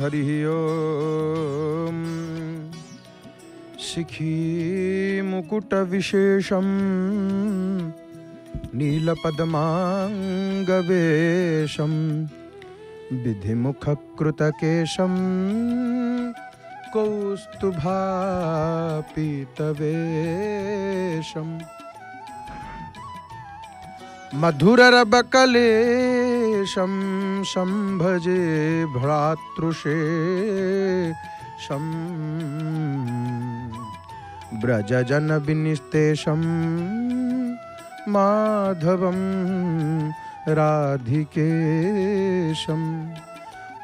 हरि ओम। शिखी मुकुट विशेषम नीलपद्मांगवेशम विधिमुखकृतकेशम कौस्तुभापीतवेशम मधुररबकलेशं संभजे भ्रातृशेषं व्रजजनविनिस्तेषं माधवं राधिकेशं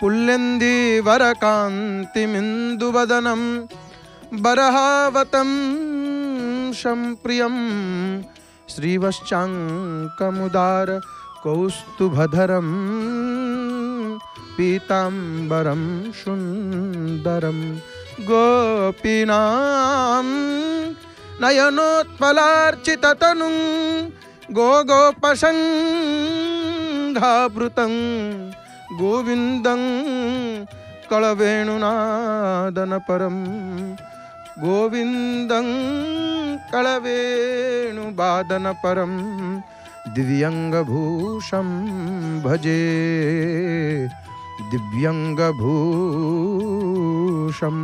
पुल्लेन्दीवरकान्तिमिन्दुवदनं बरहावतं संप्रियं श्रीवश्चाङ्कमुदार कौस्तुभधरं पीताम्बरं सुन्दरं गोपीनां नयनोत्पलार्चिततनुं गोगोपसङ्घावृतं गोविन्दं कळवेणुनादनपरं गोविन्दं कळवेणुवादनपरं दिव्यंगभूषं भजे दिव्यंगभूषं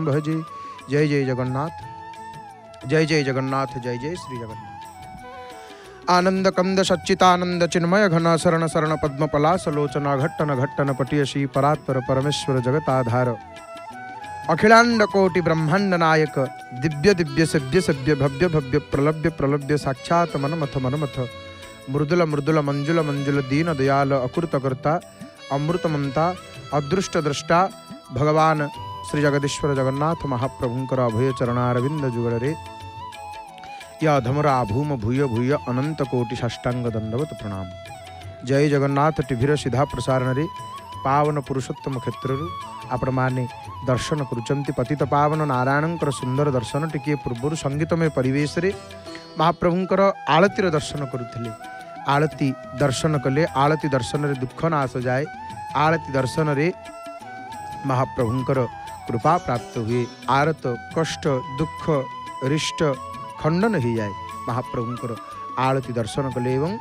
भजे। जय जय जगन्नाथ, जय जय जगन्नाथ, जय जय श्री जगन्नाथ। आनंद कंद सच्चितानंद चिन्मय घन शरण शरण पद्मपलास लोचना घट्टन घट्टन पटिय श्री परात्पर परमेश्वर जगताधार अखिलांड कोटि ब्रह्मांड नायक दिव्य दिव्य सभ्य सभ्य भव्य भव्य प्रलभ्य प्रलभ्य साक्षात मनमथ मनमथ मृदुल मृदुल मंजुल मंजुल दीन दयाल अकृतकर्ता अमृतमंता अदृष्ट दृष्टा भगवान श्री जगदीश्वर जगन्नाथ महाप्रभुंकर अभय चरणारविंद जुगड़े या अधमरा भूम भूय भूय अनंत कोटि साष्टांग दंडवत प्रणाम। जय जगन्नाथ टीभीर सीधा प्रसारण रे पावन पुरुषोत्तम क्षेत्र आपण माने दर्शन करुचंती पतित पावन नारायणंकर सुंदर दर्शन टिके पूर्व संगीतमय परिवेश रे महाप्रभुंकर आळतीर दर्शन करुथिले। आळती दर्शन कले आळती दर्शन रे दुख नाश जाए। आळती दर्शन रे महाप्रभुंकर कृपा प्राप्त हुए। आरत कष्ट दुख रिष्ट खंडन हो जाए। महाप्रभुंकर आळती दर्शन कले एवं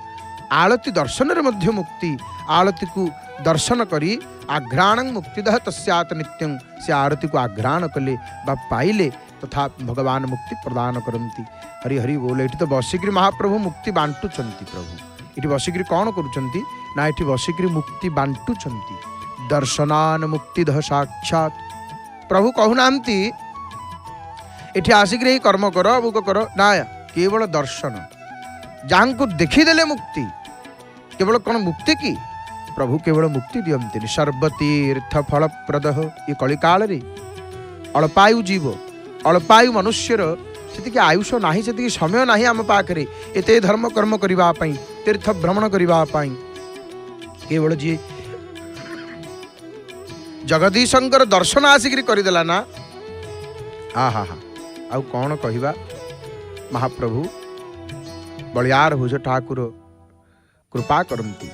आळती दर्शन रे मध्य मुक्ति। आळती को दर्शन करी आघ्राण मुक्तिदह तस्यात नित्यं से आरती को आघ्राण कले बा पाइले तथा भगवान मुक्ति प्रदान करती। हरि हरि बोले। ये तो बसिक्री महाप्रभु मुक्ति बांटुचंती। प्रभु ये बसिक्री कौन करुचंती ना ये बसिक्री मुक्ति बांटुचंती। दर्शनान मुक्तिदह साक्षात प्रभु कहूनांती एठी आसिक्री ही कर्म कर अमुक कर ना केवल दर्शन जहाँ को देखीदेले मुक्ति। केवल कौन मुक्ति की प्रभु केवल मुक्ति दियंती। सर्वतीर्थ फलप्रद ये कलिकाल रे अल्पायु जीव अल्पायु मनुष्यर से आयुष ना से समय ना आम पाखे एत धर्म कर्म करने तीर्थ भ्रमण करने केवल जी जगदीशंकर दर्शन आसिक करदेला ना हा हा हा आउ कौन कहवा। महाप्रभु बलियार भुज ठाकुर कृपा करती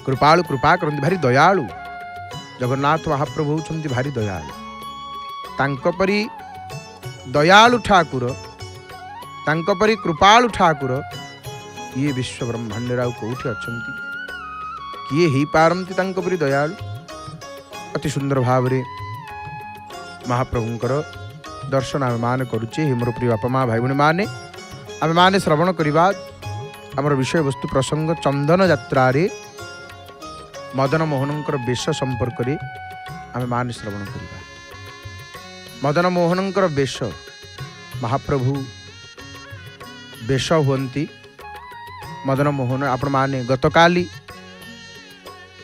कृपालु कृपा करती भारी दयालु। जगन्नाथ महाप्रभु होती भारी दयालु। तांको परी दयालु ठाकुर तांको परी कृपालु ठाकुर ये विश्व ब्रह्मांड राव कौटी अच्छंती किए ही पारंती तांको परी दयालु। अति सुंदर भाव रे महाप्रभुंकर दर्शन आम मान करुचे। हे मोर प्रिय बापा माँ भाई भूणी माने आम माने श्रवण करवा आमर विषय वस्तु प्रसंग चंदन यात्रा रे मदन मोहनंकर वेश संपर्क रे आम माने श्रवण करवा। मदन मोहनंकर वेश महाप्रभु वेश हुंती। मदन मोहन आपण माने गतकाली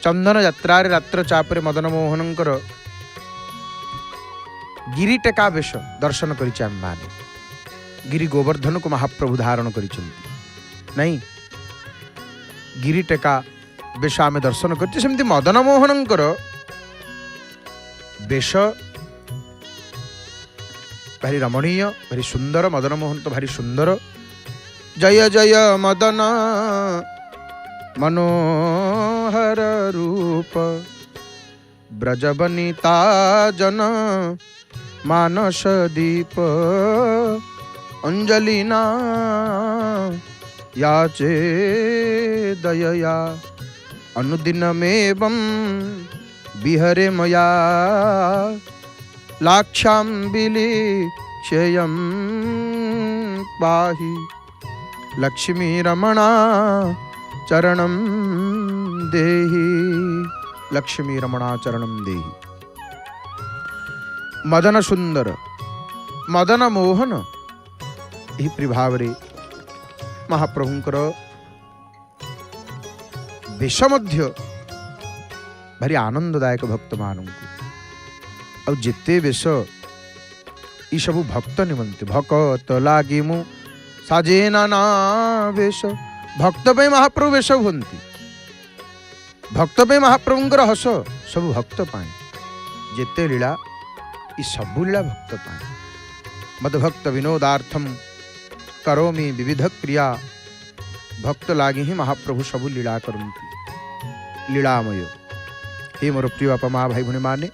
चंदन यात्रा रे रात्र चापरे मदन मोहनंकर गिरी टेका वेश दर्शन करिचे। आम माने गिरी गोवर्धन को महाप्रभु धारण करिचंती नहीं गिरी टेका वेश आम दर्शन करते। सेमती मदन मोहनंकर वेश भारी रमणीय भारी सुंदर। मदन मोहन तो भारी सुंदर। जय जय मदन मनोहर रूप ब्रजवनिता जन मानस दीप अंजलिना याचे दयया अनुदिनमेवं विहरे मया लाक्षाम्बिलीक्षयं पाहि लक्ष्मी रमणा चरणं देहि लक्ष्मी रमणा चरणं देहि। मदन सुंदर मदन मोहन एहिपरि भावरे महाप्रभुंकर वेश मध्य भारी आनंददायक भक्त मानू आ जेते वेश ई सबु भक्त निमंते भक्त लागे मु साजेना ना वेश भक्त पे महाप्रभु वेश हुंती भक्त पे महाप्रभुंकर हस सब भक्त पाए जेते लीला ई सबु लीला भक्त पाए मद भक्त विनोदार्थम करोमि विविध क्रिया भक्त लागे ही महाप्रभु सबु लीला करती लीलामय। हे मोर प्रिय बापा माँ भाई भूणी माने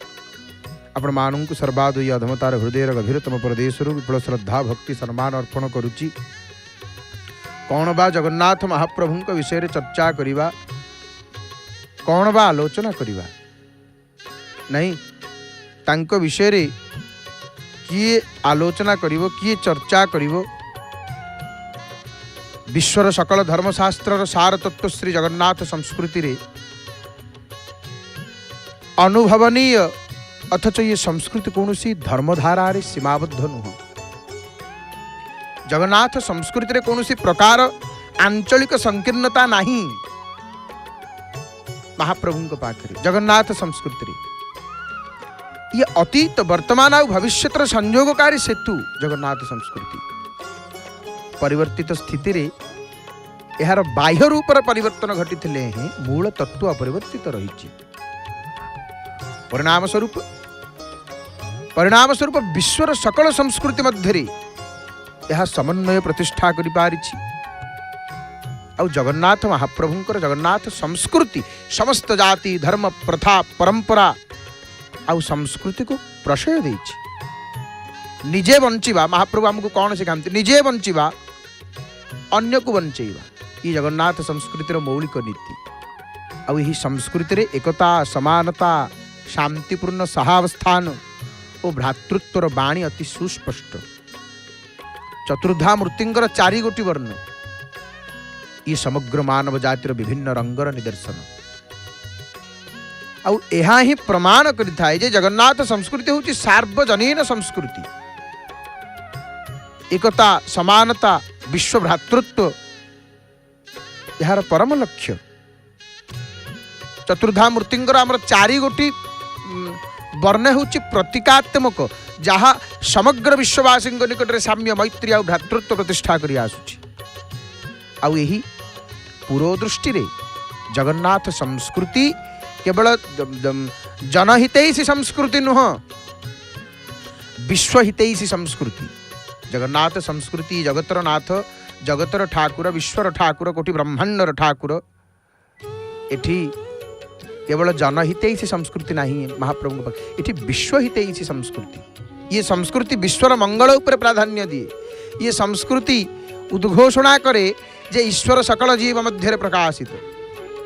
आपण मानू सर्वादय अधमतार हृदय गभीरतम प्रदेश विपुल श्रद्धा भक्ति सम्मान अर्पण करुच्ची। कौन बा जगन्नाथ महाप्रभु विषय चर्चा करिबा कौन बा आलोचना करिबा नहीं तांको विषय रे किए आलोचना करिवो किए चर्चा करिवो। विश्वर सकल धर्मशास्त्र सार तत्व श्री जगन्नाथ संस्कृति रे अनुभवनीय अथच ये संस्कृति कौन सी धर्मधारा रे सीमाबद्ध नुह। जगन्नाथ संस्कृति रे कौन सी प्रकार आंचलिक संकीर्णता नहीं महाप्रभु पाखरे जगन्नाथ संस्कृति रे ये अतीत वर्तमान और भविष्य संयोगकारी सेतु जगन्नाथ संस्कृति परिवर्तित स्थिति रे यार बाह्य रूप परिवर्तन घटी मूल तत्व अपरिवर्तित रही। परिणाम स्वरूप विश्वर सकल संस्कृति मध्य यह समन्वय प्रतिष्ठा करि पारिछि। आउ जगन्नाथ महाप्रभुंकर जगन्नाथ संस्कृति समस्त जाति धर्म प्रथा परंपरा आउ संस्कृति को प्रशय देछि। निजे बंचिबा महाप्रभु हमको कौन सिखाती निजे बंचिबा अन्य को बंचेबा ये जगन्नाथ संस्कृतिर मौलिक नीति। आउ यही संस्कृति रे एकता समानता शांतिपूर्ण सहावस्थान और भ्रातृत्वर बाणी अति सुस्पष्ट। चतुर्धा मूर्तिंकर 4 गोटी वर्ण ये समग्र मानव जातिर विभिन्न रंगर निदर्शन। आउ एहा ही प्रमाण करिथाय जे जगन्नाथ संस्कृति होची सार्वजनीन संस्कृति। एकता समानता विश्व भ्रातृत्व यार परम लक्ष्य। चतुर्धा मूर्तिंकर आमर 4 गोटी वर्ण होची प्रतीकात्मक जहाँ समग्र विश्ववासी निकट में साम्य मैत्री और भ्रातृत्व प्रतिष्ठा करी आसुची। आउ यही पूर्वदृष्टि रे जगन्नाथ संस्कृति केवल जनहितैषी संस्कृति नुह विश्वहितैषी संस्कृति। जगन्नाथ संस्कृति जगतर नाथ जगतर ठाकुर विश्वर ठाकुर कोटि ब्रह्मांडर ठाकुर एठी केवल जनहितैषी संस्कृति नहीं महाप्रभु एठी विश्वहितैषी संस्कृति। ये संस्कृति विश्वर मंगल उपर प्राधान्य दिए। ये संस्कृति उद्घोषणा करे जे ईश्वर सकल जीव मध्य प्रकाशित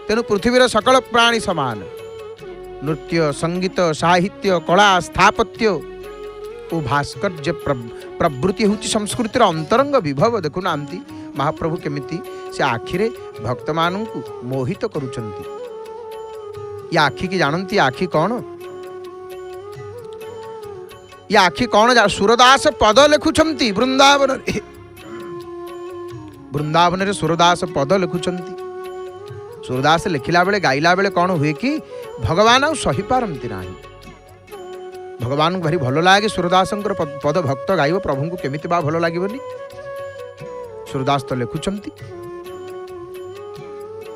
तेणु पृथ्वीर सकल प्राणी समान। नृत्य संगीत साहित्य कला स्थापत्य और भास्कर्य प्रवृत्ति हूँ संस्कृतिर अंतरंग विभव। देखुना महाप्रभु केमिति से आखिरे भक्त मानू मोहित करुचंती। ये आखि की जानती आखि कौन ये आखि कौन सुरदास पद लिखुंट वृंदावन वृंदावन रे सुरदास पद लिखुंट। सुरदास लिखिला बेले गाइला बेले कौन हुए कि भगवान आ सही पारती ना भगवान को भारी भल लगे सुरदास पद भक्त गाइब प्रभु को केमिति बा भल लगे सुरदास तो लिखुंट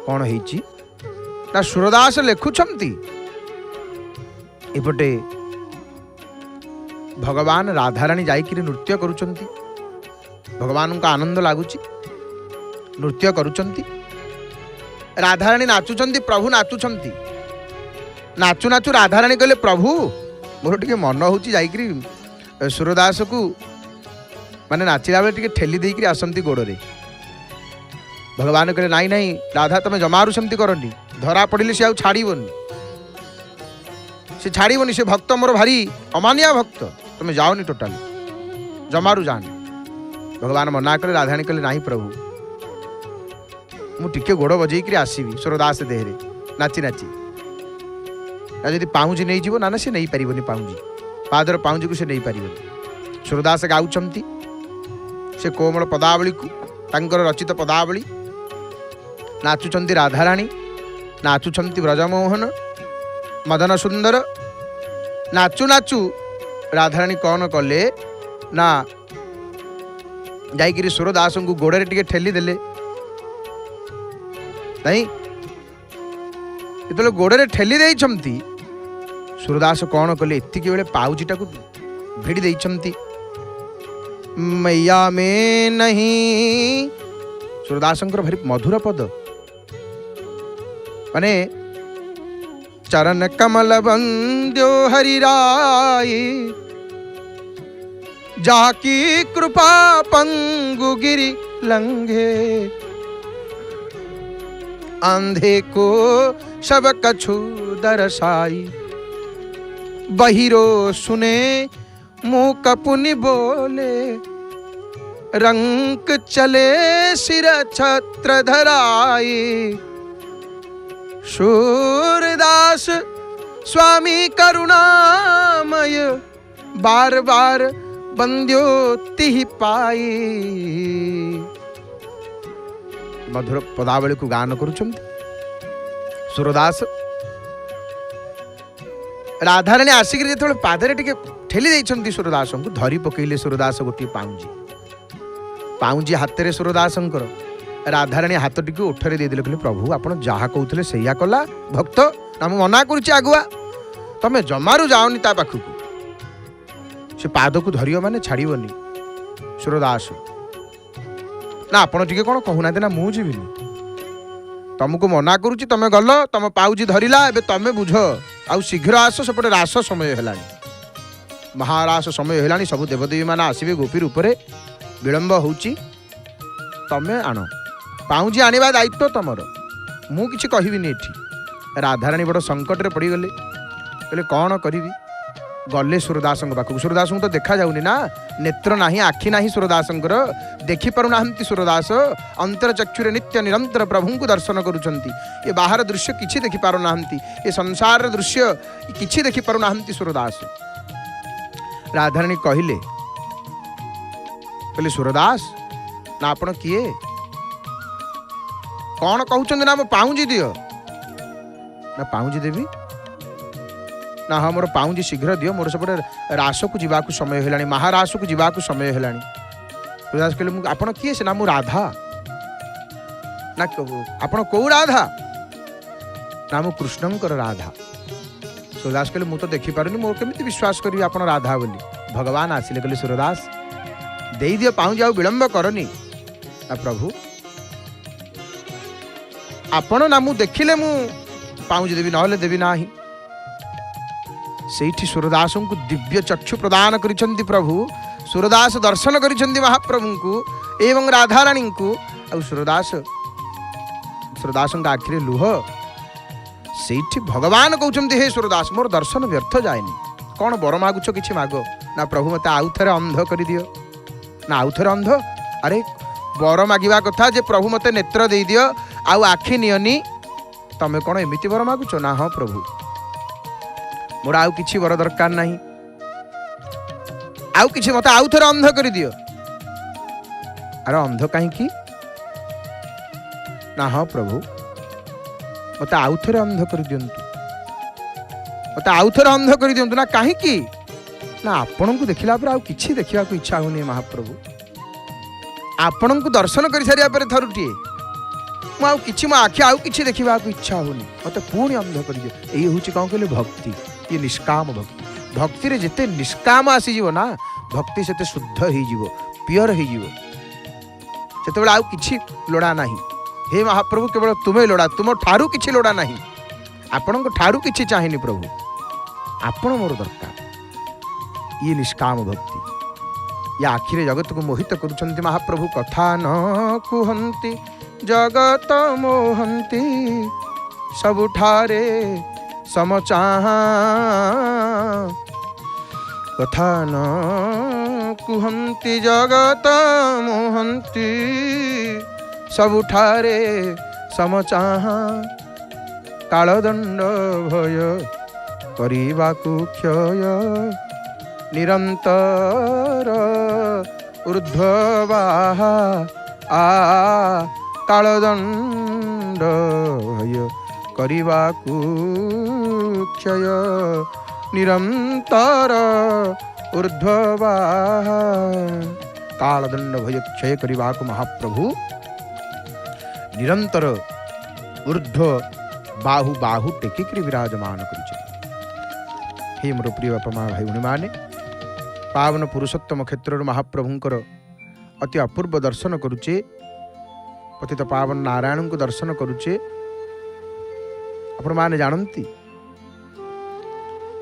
कौन है ना सुरदास लिखुंट एपटे भगवान राधाराणी जाइकिरी नृत्य करुचंती। भगवान का आनंद लगुच नृत्य करुचंती। राधाराणी नाचुचंती प्रभु नाचुचंती नाचु नाचु राधाराणी कहले प्रभु मोर टिके मन होची जाइकरी सूरदास को माने नाचिला बेले टिके ठेली देइकरी आसंती गोड़े। भगवान कहले नाई नाई राधा तुम जमारू सेमती करनी, धरा पड़िले से आउ छाड़बनी, से छाड़बनी, से भक्त मोर भारी अमानिया भक्त, तुम जाओनी टोटाली जमारू जानी। भगवान मना कले। राधाराणी कहले नाही प्रभु मु टिके गोड़ बजेइकरी आसीबी सूरदास देहरे नाची नाची। जदि पाउंजी नहीं जीवो ना से नहीं पारिबनी, पाउंजी पादर पाउंजी को से नहीं पारिबनी। सूरदास गाउछंती से कोमल पदावली को तांकर रचित पदावली, नाचुचंती राधाराणी, नाचुचंती ब्रजमोहन मदन सुंदर। नाचु नाचु राधाराणी कौन कले ना जाइकिरी सूरदास को गोड़े टिके ठेली देले। नहीं जो गोड़े ठेली देइछंती सूरदास कौन कले एतिकी बेले पाउजीटा को भिड़ी देइछंती। मैया में नहीं सूरदासंकर भारी मधुर पद माने चरण कमल बंद्यो हरिराय जाकी कृपा पंगु गिरी लंघे अंधे को सब कछु दरसाई बहिरो सुने मुख पुनि बोले रंक चले सिर छत्र धराई सूरदास स्वामी करुणामय बार बार बंद्यो तिहि पाई। मधुर पदावली को गान करुछंती सूरदास। राधाराणी आसिक जो पादरे टिके ठेली देइछंती सूरदास को धरी पकईले। सूरदास गोटे पाउंजी पाउंजी हाथ में सूरदासंकर, राधाराणी हाथ टी उठरे देदेले कहले प्रभु आपण जहा कहते सैया कला भक्त ना मु मना करुच्ची आगुआ तमें जमारू जाओनी ता पाखु से पाद को धरियो माने छाड़बनी। सूरदास ना आपण टिके कौन कहूना ना मु जीविनी तुमको मना करुच्ची तमें गल तुम पाउजी धरिला एबे तमें बुझ आउ शीघ्र आस सेपटे रास समय है महारास समय है सब देवदेवी मान आसवे गोपी रूपरे विलंब होची तमें आण पाउजी आनिबा दायित्व तमर मु किछि कहबिनी एठी। राधाराणी बड़ संकट रे पड़ी गले कहले कौन करी गले सूरदास पाखक। सूरदास तो देखा जाऊनी ना नेत्र नाही आखि नाही सूरदासंकर देखि पारु नाहंती। सूरदास अंतर चक्षुरे नित्य निरंतर प्रभु को दर्शन करुछंती। ये बाहर दृश्य किछि देखि पारु नाहंती, ये संसार दृश्य किछि देखि पारु नाहंती सूरदास। राधाराणी कहले सूरदास ना आपण किए कौन कहउछंती ना मो पाउंजी दियो ना पाउंजी देवी ना हाँ मोर पाउंजी शीघ्र दियो मोर सेपटे रास को जीवाकू समय है महारास को जीवाकू समय है। सूरदास कहले आपण किए से ना मु राधा ना आपण कौ राधा ना मु कृष्णंकर राधा। सूरदास कहले मु तो देखि पारुनी मोर केमिति विश्वास करी आपण राधा बोली। भगवान आसिले कहले सूरदास देई दियो पाउंजी आउ विलंब करनी ना प्रभु आपण ना मु देखिले मु पाउंजी देवी नहले देवी नाही। सेठी सूरदास को दिव्य चक्षु प्रदान करिछंती प्रभु। सूरदास दर्शन करिछंती महाप्रभु को एवं राधाराणी को। आ सूरदास आखिरे लुह सेठी भगवान कहउछंती हे सूरदास मोर दर्शन व्यर्थ जाएनी कौन बर मागुछ किछि मागो ना प्रभु मते आउ थरे अंध करि दियो ना आउ थरे अंध। अरे बर मागिबा कथा जे प्रभु मते नेत्र देई दियो आउ आखि नियनी तमे कौन एमिति बर मागुछ ना हाँ प्रभु मोर आउ किछि वर दरकार नहीं आउ किछि मते आउ थरे अंध करि दियो। अरे अंध काहे ना हाँ प्रभु मते आउ थरे अंध करि दियंतु मते आउ थरे अंध करि दियंतु ना काहे ना आपण को देखिला पर आउ किछि देखिबा को इच्छा होनी महाप्रभु आपण को दर्शन करि सारिया पर थरुटिए मु आउ किछि मो आखि आउ किछि देखिबा को इच्छा होनी मते पुणी अंध करि दियो। एई होछि कोन कहले भक्ति ये निष्काम भक्ति। भक्ति रे जेते निष्काम आसी जीवो ना भक्ति सेते शुद्ध हो जीवो प्योर हो जीवो सेते बेला आउ किछि लोड़ा नाही। हे महाप्रभु केवल तुम्हें लोड़ा तुम ठारू किछि लोड़ा नाही ଆପଣଙ୍କ ଠାରୁ କିଛି ଚାହିଁନି ପ୍ରଭୁ, ଆପଣ ମୋର ଦରକାର। ଇଏ ନିଷ୍କାମ ଭକ୍ତି। ୟା ଆଖିରେ ଜଗତକୁ ମୋହିତ କରୁଛନ୍ତି ମହାପ୍ରଭୁ। କଥା ନ କୁହନ୍ତି ଜଗତ ମୋହନ୍ତି, ସବୁଠାରେ ସମଚାହା। କଥା ନ କୁହନ୍ତି ଜଗତ ମୋହନ୍ତି, ସବୁଠାରେ ସମଚାହା। କାଳଦଣ୍ଡ ଭୟ କରିବାକୁ କ୍ଷୟ, ନିରନ୍ତର ଊର୍ଧ୍ୱବାହା। କାଳଦଣ୍ଡ ଭୟ କରିବାକୁ କ୍ଷୟ, ନିରନ୍ତର ଊର୍ଧ୍ୱବାହା। କାଳଦଣ୍ଡ ଭୟ କ୍ଷୟ କରିବାକୁ ମହାପ୍ରଭୁ ନିରନ୍ତର ଊର୍ଧ୍ୱ ବାହୁ ବାହୁ ଟେକିକିରି ବିରାଜମାନ କରିଛନ୍ତି। ହେ ମୋର ପ୍ରିୟ ବାପା ମା ଭାଇ ଭଉଣୀମାନେ, ପାବନ ପୁରୁଷୋତ୍ତମ କ୍ଷେତ୍ରରୁ ମହାପ୍ରଭୁଙ୍କର ଅତି ଅପୂର୍ବ ଦର୍ଶନ କରୁଛେ। ପତିତ ପାବନ ନାରାୟଣଙ୍କୁ ଦର୍ଶନ କରୁଛେ। ଆପଣମାନେ ଜାଣନ୍ତି,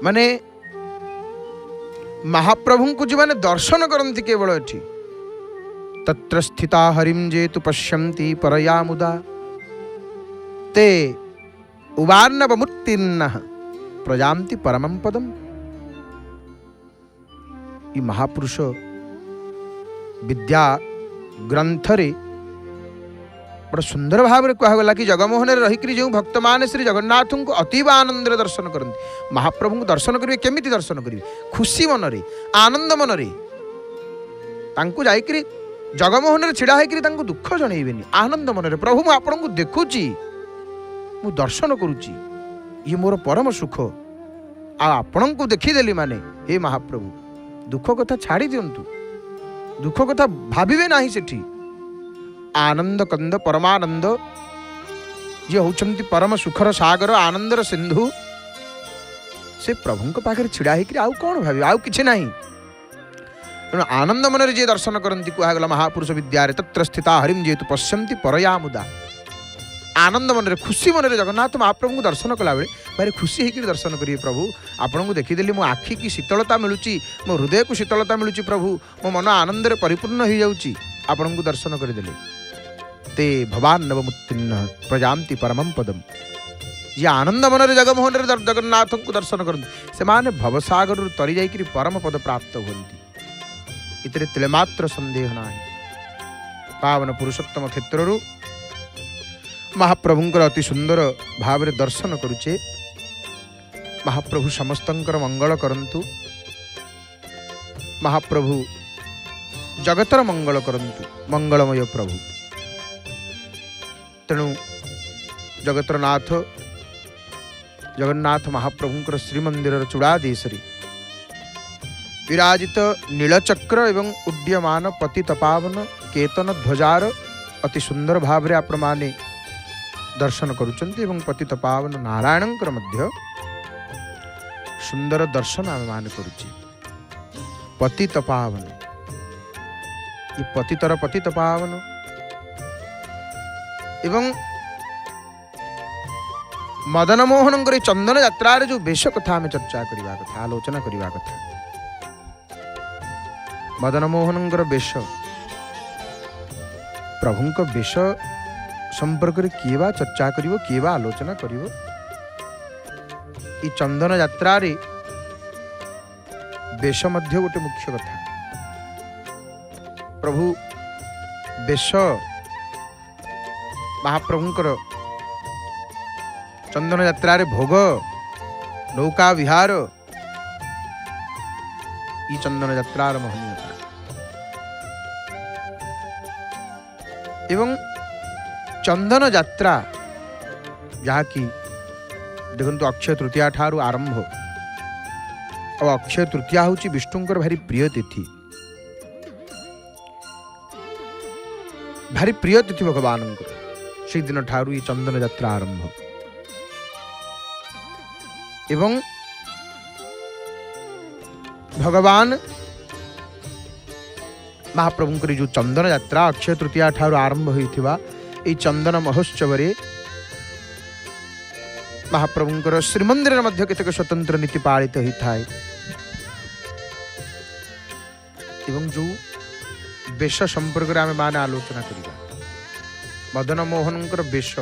ମାନେ ମହାପ୍ରଭୁଙ୍କୁ ଯେଉଁମାନେ ଦର୍ଶନ କରନ୍ତି କେବଳ ଏଠି, ତତ୍ର ସ୍ଥିତା ହରିಂ ଯେତୁ ପଶ୍ୟନ୍ତି ପରୟା ମୁଦା, ते उवार्णवमुत्तीर्णः प्रजान्ति परमं पदम्। ये महापुरुष विद्या ग्रंथरे बड़ा सुंदर भाव में कहगला कि जगमोहन रहीकि जो भक्त मैंने श्री जगन्नाथ को अतीब आनंद दर्शन करते। महाप्रभु को दर्शन करेंगे, केमिति दर्शन करेंगे? खुशी मनरे, आनंद मनरे। तांको जाइकरी जगमोहन छिड़ा होकर दुख जनइबेनी, आनंद मनरे प्रभु मु आपनको देखुची, मु दर्शन करुची, ये मोर परम सुख। आपणଙ୍କୁ ଦେଖିଦେଲି ମାନେ हे महाप्रभु दुख कथा छाड़ी दिंतु, दुख कथा भाविबे नाही। सेठी आनंद कंद परमानंद जे होचंती परम सुखर सागर, आनंदर सिंधु, से प्रभुଙ୍କ पाखरे छिड़ा होकर आउ कोन भाबी, आउ किछि नाही। आनंद मनरे जे दर्शन करंती कुहागला महापुरुष विद्यारे, तत्र स्थिता हरिं जेतु पश्यन्ति परया मुदा। आनंद मनरे, खुशी मनरे जगन्नाथ महाप्रभु को दर्शन कला बेले भारी खुशी होकर दर्शन करिए। प्रभु आपको देखीदेली, मो आखि की शीतलता मिलूची, मो हृदय को शीतलता मिलूची। प्रभु मो मन आनंद परिपूर्ण हो जाऊँगी आपको दर्शन करदेले। ते भवान् नवमुत्तीर्णः प्रजान्ति परमं पदम्। जी आनंद मनरे जगमोहन जगन्नाथ को दर्शन करते से माने भवसागर तरी जाइकरी परम पद प्राप्त होती। इतरे तिलेमात्र संदेह ना। पावन पुरुषोत्तम क्षेत्रु महाप्रभुंकर अति सुंदर भाव में दर्शन करुचे। महाप्रभु समस्तंकर मंगल करंतु, महाप्रभु जगतर मंगल करंतु, मंगलमय प्रभु। तेणु जगतर नाथ जगन्नाथ महाप्रभुंकर श्रीमंदिर चूड़ादेशरी विराजित नीलचक्र एवं उड्यमान पतित पावन केतन ध्वजार अति सुंदर भाव में आपण माने दर्शन करुचंती एवं पतित पावन नारायणंकर मध्य सुंदर दर्शन आम मान करुचे। पतित पावन, ये पतितर पतित पावन एवं मदन मोहन चंदन यात्रा जो वेश कथा आम चर्चा करवा कथा, आलोचना करवा कथा। मदन मोहन वेश, प्रभुंक वेश संपर्क में किए बा चर्चा करिवो, किए बा आलोचना करिवो। ई चंदन यात्रा रे वेश मध्य गोटे मुख्य कथा। प्रभु वेश महाप्रभुंकर चंदन यात्रा रे भोग, नौका विहार, ई चंदन यात्रार महनीयता। एवं चंदन यात्रा जहाँकि देखो अक्षय तृतीया ठारू आरंभ, और अक्षय तृतीया हूँ विष्णुंकर भारी प्रिय तिथि, भारी प्रिय तिथि भगवान से दिन ठारू ये चंदन यात्रा आरंभ। एवं भगवान महाप्रभुंकर जो चंदन यात्रा अक्षय तृतीया ठारू आरंभ होइथिबा, ये चंदन महोत्सव महाप्रभुंकर श्रीमंदिर मध्य केतक स्वतंत्र नीति पालित होता है एवं जो बेश संपर्क में आम माने आलोचना करिबा मदन मोहनंकर बेश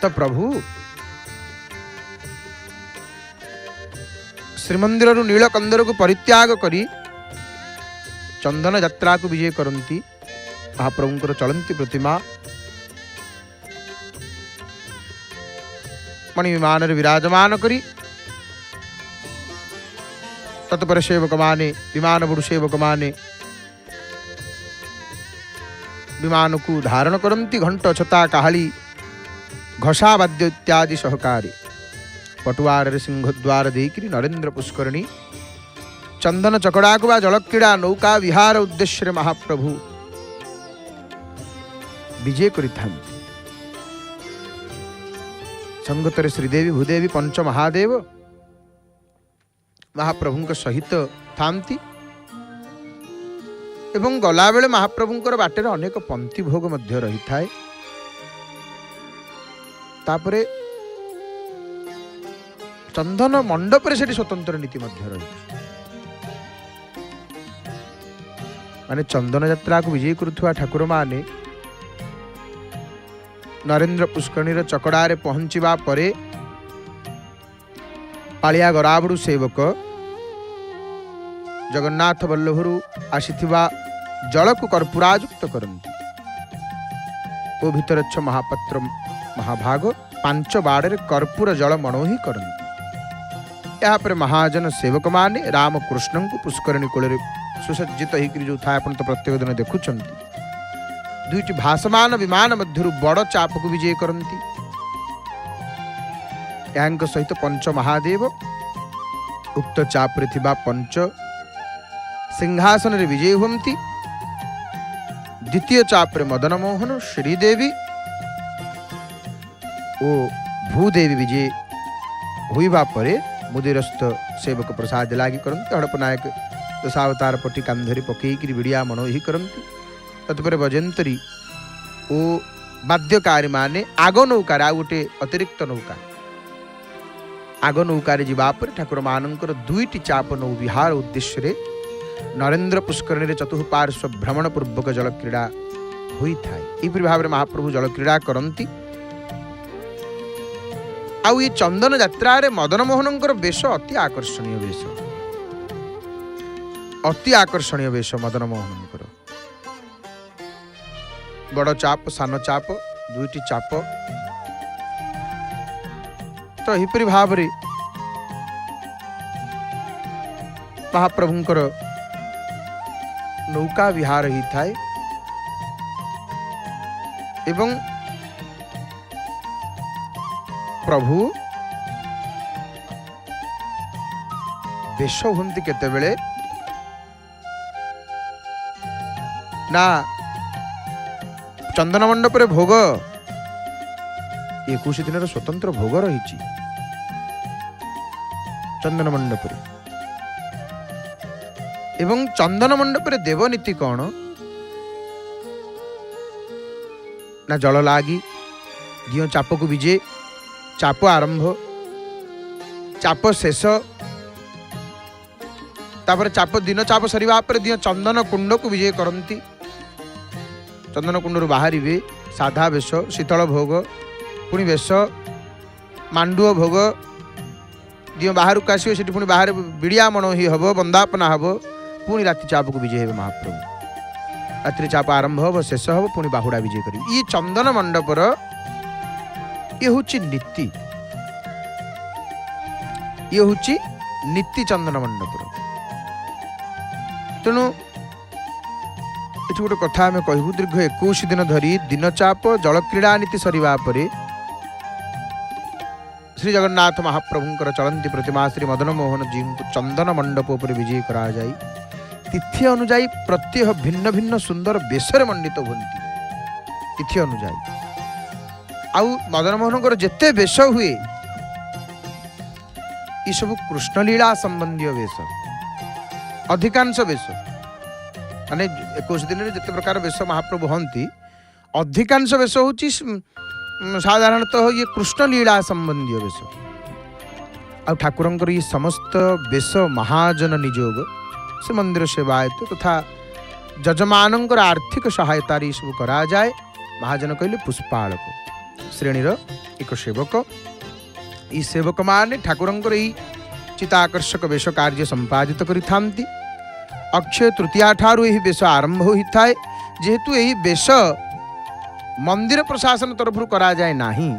तो प्रभु श्रीमंदिर नीलकंदर को परित्याग करी चंदन यात्रा को विजय करती महाप्रभुंकर चलती प्रतिमा मणि विमान विराजमान करी तत्पर सेवक माने विमान बुड़ सेवक माने विमान को धारण करती घंट छता काहली घषा वाद्य इत्यादि सहकारी पटुआर सिंहद्वार देकरी नरेंद्र पुष्करणी चंदन चकड़ा को जलक्रीड़ा नौका विहार उद्देश्य महाप्रभु विजय करिथां संगतरे श्रीदेवी भूदेवी पंच महादेव महाप्रभु सहित थांती एवं गला बेले महाप्रभुंकर बाटेर अनेक पंक्ति भोग मध्य रही थाए तापरे चंदन मंडप से स्वतंत्र नीति मध्य रही माने चंदन यात्रा को विजय करुवा ठाकुर माने नरेंद्र पुष्करणीर चकड़ारे पहुंचवा परे पालिया गराबड़ू सेवक जगन्नाथ वल्लभरू आसीथिबा जल को कर्पूरायुक्त करती ओ भितर छ महापात्र महाभाग पांच बाड़े कर्पूर जल मणोही करती यापर महाजन सेवक माने रामकृष्ण को पुष्करणी कूल सुसज्जित होकर जो था तो प्रत्येक दिन देखुं दुईटी भासमान विमान मध्य बड़ चाप को विजय करती सहित पंच महादेव उक्त चाप्रे थिबा पंच सिंहासन रे विजय हुंती द्वितीय चाप्रे मदन मोहन श्रीदेवी ओ भूदेवी विजय हुईबा परे मुदिरस्थ सेवक प्रसाद लागी करती हड़प नायक दशावतार पटी कांधरी पकईकरी विड़िया मनोही करती तत्पर बजंतरी ओ बाध्यकारी माने आग नौकार आ गोटे अतिरिक्त नौका आग नौकार जीवापर ठाकुर मानकर दुईटी चाप नौ विहार उद्देश्य नरेंद्र पुष्करणी चतुःपार्श्व भ्रमण पूर्वक जल क्रीड़ा होता है यहपरि भाव में महाप्रभु जल क्रीड़ा करती आउ ये चंदन यात्रा रे मदन मोहनंकर वेश अति आकर्षणीय वेश मदन मोहनंकर बड़ चाप सान चाप दुईटी चाप तो यहपरि भाव में महाप्रभुंकर नौका विहार ही थाए एवं प्रभु बेश हुंती केतेबेले ना चंदन मंडप रे भोग 21 दिन स्वतंत्र भोग रही चंदन मंडप रे एवं चंदन मंडप रे देवनीति कौन ना जल लागी दियो चाप को विजय चाप आरंभ चाप शेष तापर चाप दिन चाप सरीबा पर दियो चंदन कुंड को विजय करती चंदन कुंड बाहर साधा बेश शीतल भोग पुणी बेश मांडुओ भोग दियो बाहर को आसो से पुणी बाहर विड़िया मण ही हम बंदापना हम पुणी राति चाप को विजय हे महाप्रभु रात्रि चाप आरंभ हम शेष हम पुणी बाहुड़ा विजय कर ये चंदन मंडपर ये हूँ नीति ये हूँ नीति चंदन मंडपर तेणु ये गोटे कथा आम कहूँ दीर्घ 21 दिन धरी दिन चाप जल क्रीड़ा नीति सरीबा परे श्री जगन्नाथ महाप्रभुंकर चलती प्रतिमा श्री मदन मोहन जी को चंदन मंडप पर विजय करा जाई तिथि अनुजाई प्रत्यह भिन्न भिन्न सुंदर बेशर मंडित होती तिथि अनुजाई आउ मदन मोहन जिते बेश हुए ये सब कृष्णलीला संबंधी वेश अधिकांश वेश माने 21 दिन जिते प्रकार वेश महाप्रभु हंती अधिकांश वेश हूँ साधारणतः ये कृष्ण लीला संबंधी बेश आ ठाकुरंकर ये समस्त बेश महाजन निजोग श्रीमंदिर सेवायत तथा जजमानंकर आर्थिक सहायतार ये सब करा जाए। महाजन कहले पुष्पालक श्रेणीर एक सेवक। ये सेवक माने ठाकुरंकर यही चिताकर्षक बेश कार्य संपादित करिथांती। अक्षय तृतीया ठारू यही बेश आरंभ होता है। जेहेतु यही बेश मंदिर प्रशासन तरफ करा जाए नाही,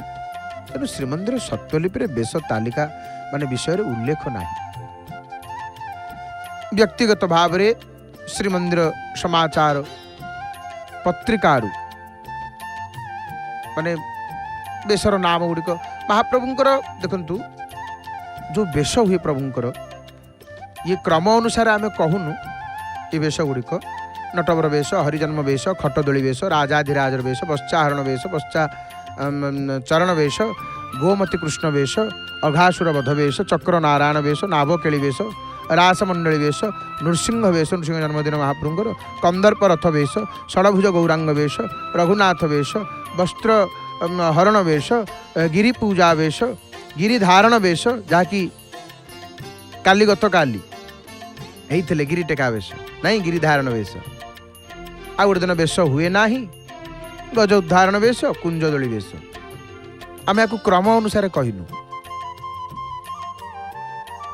तेणु श्रीमंदिर सत्यलिपि बेश तालिका माने विषय उल्लेख नाही। व्यक्तिगत भाव में श्रीमंदिर समाचार पत्रिकारु माने बेशर नाम गुड़िक महाप्रभुंकर देखंतु जो बेश हुए प्रभुंकर ये क्रम अनुसार आम कहूनु। ये बेश गुड़िक नटवर वेश, हरिजन्म वेश, खटदोली वेश, राजाधिराजर वेश, पश्चाहरण वेश, चरण वेश, गोमती कृष्ण वेश, अघासुर वध वेश, चक्र नारायण वेश, नाभकेली वेश, रासमंडली वेश, नृसिंह वेश, नृसिंह जन्मदिन महाप्रभुंकर, कंदर्प रथ वेश, षडभुज गौरांग वेश, रघुनाथ वेश, वस्त्र हरण वेश, गिरी पूजा वेश, गिरिधारण वेश जहाँकि काली गत काली होते गिरी टेका वेश नहीं गिरिधारण वेश। आ गोटे दिन वेश हुए ना गज उद्धारण वेश, कुंजदोली वेश। आम या क्रम अनुसार कहनु।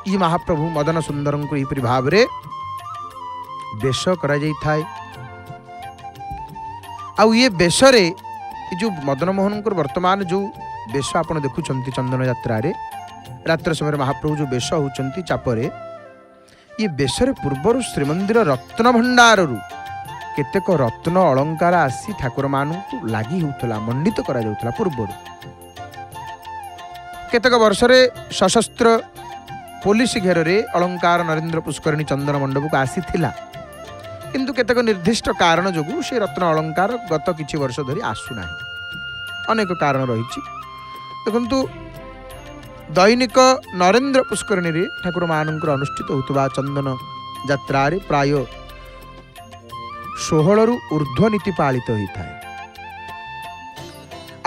ये महाप्रभु मदन सुंदर को यहपरि भाव में बेश करा जाए। ये बेश रे जो मदन मोहन वर्तमान जो बेश आप देखुं चंदन यात्रा रे रात्र समय महाप्रभु जो बेश होती चापरे ये बेश पूर्वर श्रीमंदिर रत्न भंडार केतेक रत्न अलंकार आसी ठाकुर मानू लगी होता मंडित करा जाउथला। पूर्वर केतेक वर्ष रे सशस्त्र पुलिस घेर रे अलंकार नरेंद्र पुष्करणी चंदन मंडप को आसी थिला, किंतु केतेक निर्दिष्ट कारण जोगु से रत्न अलंकार गत किछि वर्ष धरी आसुना। अनेक कारण रही। देखंतु दैनिक नरेंद्र पुष्करणी रे ठाकुर मानकर अनुष्ठित होतबा चंदन यात्रा रे प्राय 16 रु ऊर्ध्व नीति पालित होता है।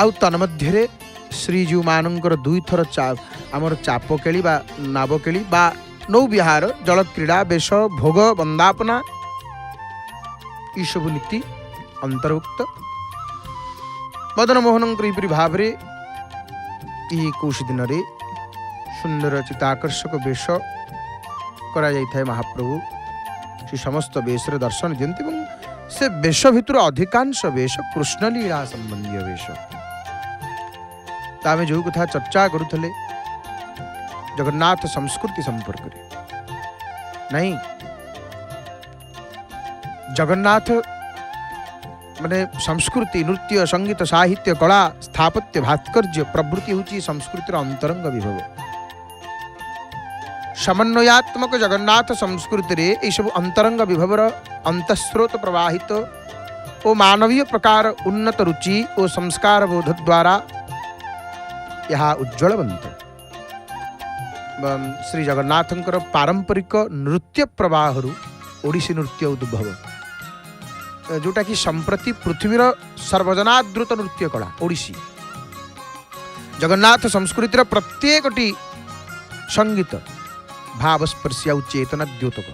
आउ तन्मध्य श्रीजीव मानकर 2 थर आमर चाप केली बा नाव केली बा नौ विहार जल क्रीड़ा बेश भोग वंदापना ये सब नीति अंतर्भुक्त। मदन मोहन भाव में यही कौश दिन रे सुंदर चिताकर्षक बेश करा जाइथाय। महाप्रभु से समस्त बेश दर्शन दियंती एवं से बेश भितर अधिकांश बेश कृष्ण लीला संबंधी बेश। आम जो कथा चर्चा करुले जगन्नाथ संस्कृति संपर्क रे नहीं जगन्नाथ माने संस्कृति नृत्य संगीत साहित्य कला स्थापत्य भास्कर्य प्रवृत्ति होची संस्कृतिर अंतरंग विभव। समन्वयात्मक जगन्नाथ संस्कृति रे ये सब अंतरंग विभवर अंतस्रोत प्रवाहित ओ मानवीय प्रकार उन्नत रुचि और संस्कार बोध द्वारा यहाँ उज्ज्वलवंत श्री जगन्नाथंकर पारंपरिक नृत्य प्रवाह ओडिसी नृत्य उद्भव जोटा कि संप्रति पृथ्वीर सर्वजनादृत नृत्य कला ओडिसी। जगन्नाथ संस्कृतिर प्रत्येकटी संगीत भावस्पर्शी और चेतना द्योतक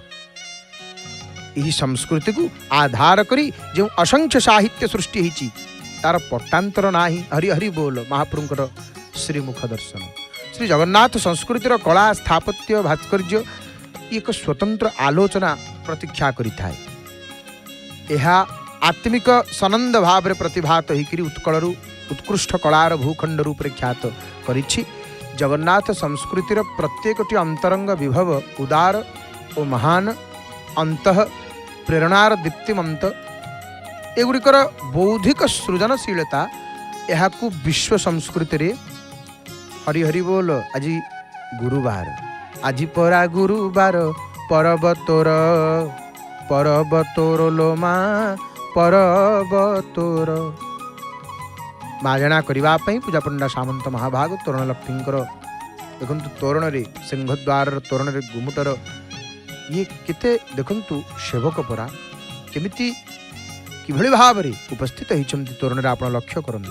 यही संस्कृति को आधार करी जो असंख्य साहित्य सृष्टि होती तार पट्टांतर ना हरि हरि बोल महाप्रभुंकर श्रीमुख दर्शन। श्री जगन्नाथ संस्कृतिर कला स्थापत्य भास्कर्य एक स्वतंत्र आलोचना प्रतीक्षा करिथाय। यह आत्मिक सनंद भाव में प्रतिभात होकर उत्कलरू उत्कृष्ट कलार भूखंड रूप ख्यात करिछि। जगन्नाथ संस्कृतिर प्रत्येकटी अंतरंग विभव उदार और महान अंतः प्रेरणार दीप्तिमंत एगुड़िकर बौद्धिक सृजनशीलता यह विश्व संस्कृति रे हरि हरि बोल। आज गुरुवार आज परा गुरुवार परबतोर लोमा परबतोर माजना करने पूजा पंडा सामंत महाभाग तोरण लक्ष्मींकर देखु तोरण रे सिंहद्वार तोरण रे गुमुटर ये केते देखु सेवक परा केमिति किभଳି भाव रे उपस्थित होइछन्ति तोरण रे आपण लक्ष्य करन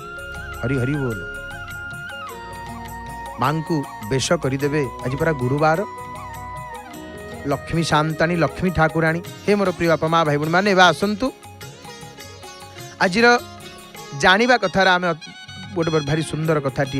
हरि हरि बोल। माँ को बेश करदेवे। आज परा गुरुवार, लक्ष्मी शांताणी, लक्ष्मी ठाकुराणी। हे मोर प्रिय बापा माँ भाई भौणी मैंने आसतु आज जाना कथार आम गोटे भारी सुंदर कथाटी